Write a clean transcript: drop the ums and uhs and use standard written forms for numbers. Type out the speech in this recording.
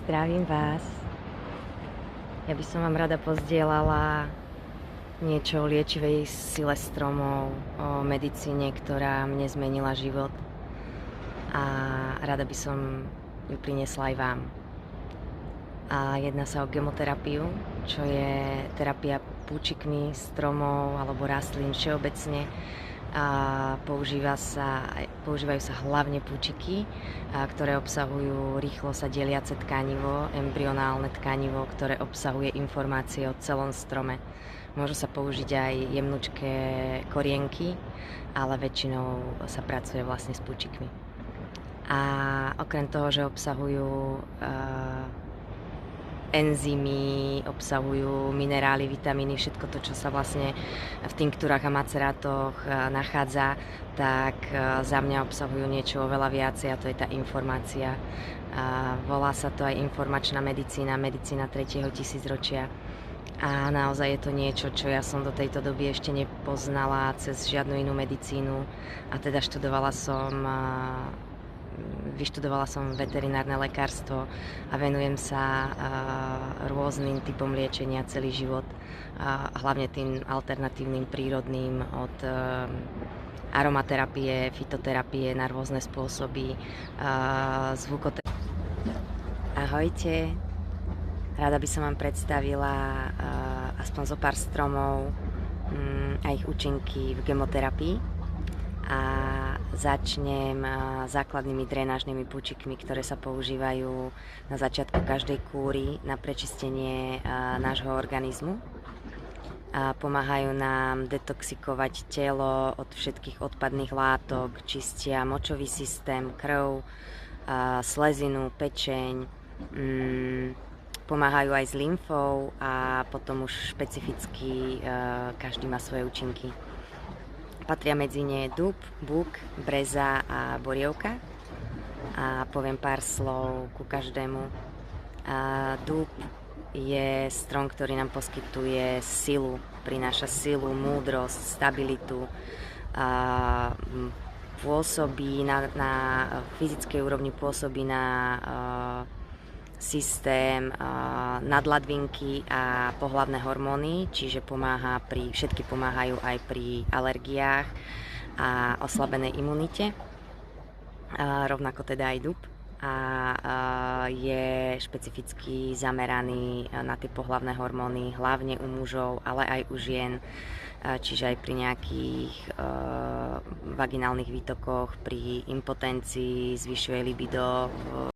Zdravím vás. Ja by som vám rada pozdieľala niečo o liečivej sile stromov, o medicíne, ktorá mne zmenila život. A rada by som ju priniesla aj vám. A jedná sa o gemoterapiu, čo je terapia púčikmi stromov alebo rastlín všeobecne. A používajú sa hlavne púčiky, ktoré obsahujú rýchlo sa deliace tkanivo, embryonálne tkanivo, ktoré obsahuje informácie o celom strome. Môžu sa použiť aj jemnučké korienky, ale väčšinou sa pracuje vlastne s púčikmi. A okrem toho, že obsahujú enzymy, obsahujú minerály, vitamíny, všetko to, čo sa vlastne v tinktúrach a macerátoch nachádza, tak za mňa obsahujú niečo oveľa viacej, a to je tá informácia. Volá sa to aj informačná medicína, medicína 3. tisícročia. A naozaj je to niečo, čo ja som do tejto doby ešte nepoznala cez žiadnu inú medicínu. A teda vyštudovala som veterinárne lekárstvo a venujem sa rôznym typom liečenia celý život. Hlavne tým alternatívnym, prírodným, od aromaterapie, fitoterapie na rôzne spôsoby, zvukoterapie. Ahojte, rada by som vám predstavila aspoň zo pár stromov a ich účinky v gemoterapii. A začnem základnými drenážnymi púčikmi, ktoré sa používajú na začiatku každej kúry na prečistenie nášho organizmu. Pomáhajú nám detoxikovať telo od všetkých odpadných látok, čistia močový systém, krv, slezinu, pečeň, pomáhajú aj s lymfou a potom už špecificky každý má svoje účinky. Patria medzi ne dub, búk, breza a borievka. A poviem pár slov ku každému. Dub je strom, ktorý nám poskytuje silu, prináša silu, múdrosť, stabilitu. Pôsobí na fyzickej úrovni, pôsobí na systém nadladvinky a pohlavné hormóny, čiže všetky pomáhajú aj pri alergiách a oslabenej imunite, rovnako teda aj dub. Je špecificky zameraný na tie pohlavné hormóny, hlavne u mužov, ale aj u žien, čiže aj pri nejakých vaginálnych výtokoch, pri impotencii, zvyšuje libido,